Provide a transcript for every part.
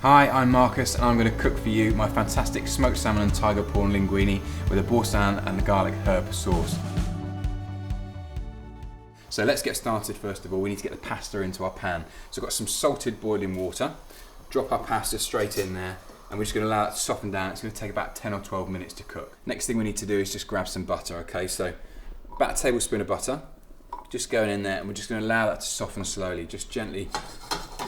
Hi, I'm Marcus and I'm going to cook for you my fantastic smoked salmon and tiger prawn linguine with a Boursin and garlic herb sauce. So let's get started. First of all, we need to get the pasta into our pan. So I've got some salted boiling water, drop our pasta straight in there, and we're just going to allow it to soften down. It's going to take about 10 or 12 minutes to cook. Next thing we need to do is just grab some butter, okay? So about a tablespoon of butter, just going in there, and we're just going to allow that to soften slowly, just gently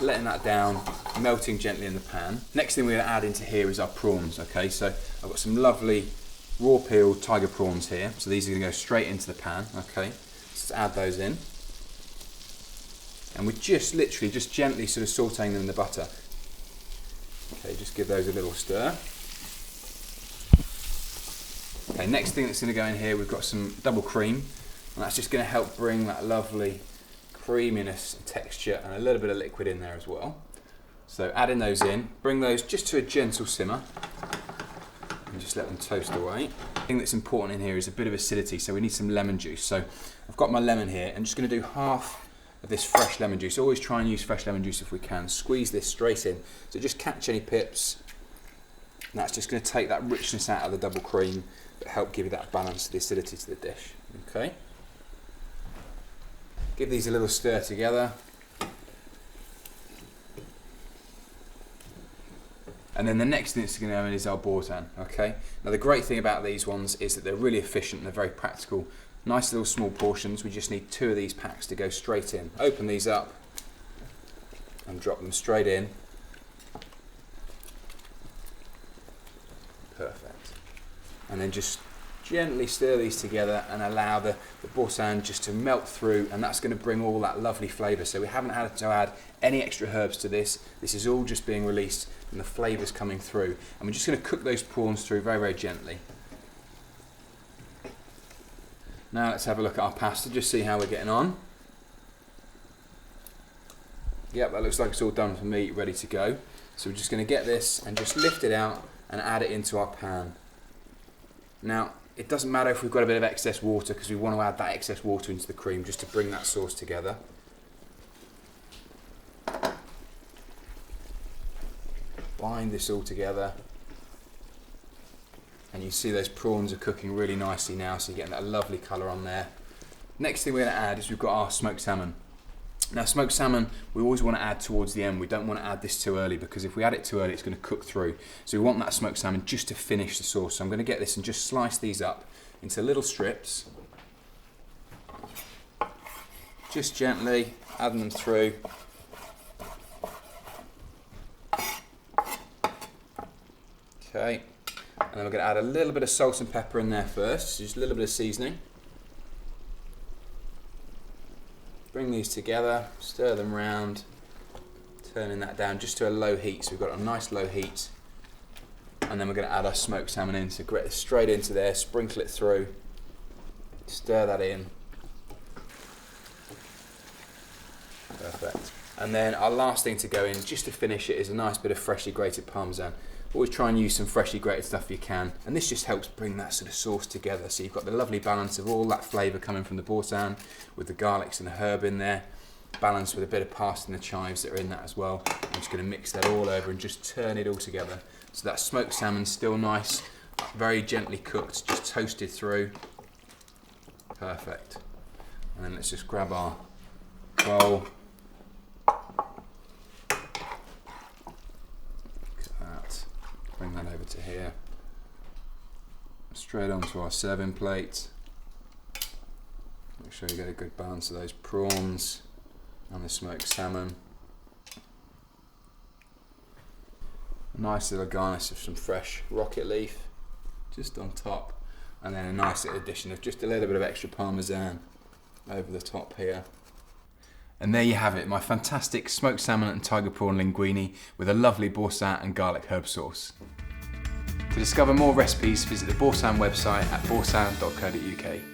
letting that down, melting gently in the pan. Next thing we're going to add into here is our prawns, okay? So I've got some lovely raw peeled tiger prawns here. So these are going to go straight into the pan, okay? Let's add those in. And we're just literally just gently sort of sauteing them in the butter. Okay, just give those a little stir. Okay, next thing that's going to go in here, we've got some double cream, and that's just going to help bring that lovely creaminess and texture and a little bit of liquid in there as well. So adding those in, bring those just to a gentle simmer and just let them toast away. The thing that's important in here is a bit of acidity, so we need some lemon juice. So I've got my lemon here. I'm just going to do half of this fresh lemon juice. Always try and use fresh lemon juice if we can. Squeeze this straight in. So just catch any pips. And that's just going to take that richness out of the double cream, but help give you that balance to the acidity to the dish. Okay. Give these a little stir together. And then the next thing that's going to go in is our Boursin, okay? Now the great thing about these ones is that they're really efficient and they're very practical. Nice little small portions. We just need 2 of these packs to go straight in. Open these up and drop them straight in. Perfect. And then just gently stir these together and allow the Boursin just to melt through, and that's going to bring all that lovely flavour. So we haven't had to add any extra herbs to this. This is all just being released and the flavours coming through. And we're just going to cook those prawns through very, very gently. Now let's have a look at our pasta, just see how we're getting on. Yep, that looks like it's all done for me, ready to go. So we're just going to get this and just lift it out and add it into our pan. Now, it doesn't matter if we've got a bit of excess water, because we want to add that excess water into the cream just to bring that sauce together. Bind this all together. And you see those prawns are cooking really nicely now, so you're getting that lovely colour on there. Next thing we're going to add is we've got our smoked salmon. Now smoked salmon, we always want to add towards the end. We don't want to add this too early, because if we add it too early, it's going to cook through. So we want that smoked salmon just to finish the sauce. So I'm going to get this and just slice these up into little strips. Just gently adding them through. Okay. And then we're going to add a little bit of salt and pepper in there first, so just a little bit of seasoning. Bring these together, stir them round, turning that down just to a low heat, so we've got a nice low heat. And then we're going to add our smoked salmon in, so get it straight into there, sprinkle it through, stir that in. Perfect. And then our last thing to go in, just to finish it, is a nice bit of freshly grated Parmesan. Always try and use some freshly grated stuff if you can, and this just helps bring that sort of sauce together. So you've got the lovely balance of all that flavour coming from the Boursin with the garlics and the herb in there, balanced with a bit of parsley and the chives that are in that as well. I'm just going to mix that all over and just turn it all together. So that smoked salmon's still nice, very gently cooked, just toasted through. Perfect. And then let's just grab our bowl. Bring that over to here, straight onto our serving plate. Make sure you get a good balance of those prawns and the smoked salmon. A nice little garnish of some fresh rocket leaf just on top, and then a nice little addition of just a little bit of extra Parmesan over the top here. And there you have it, my fantastic smoked salmon and tiger prawn linguine with a lovely Boursin and garlic herb sauce. To discover more recipes, visit the Boursin website at boursin.co.uk.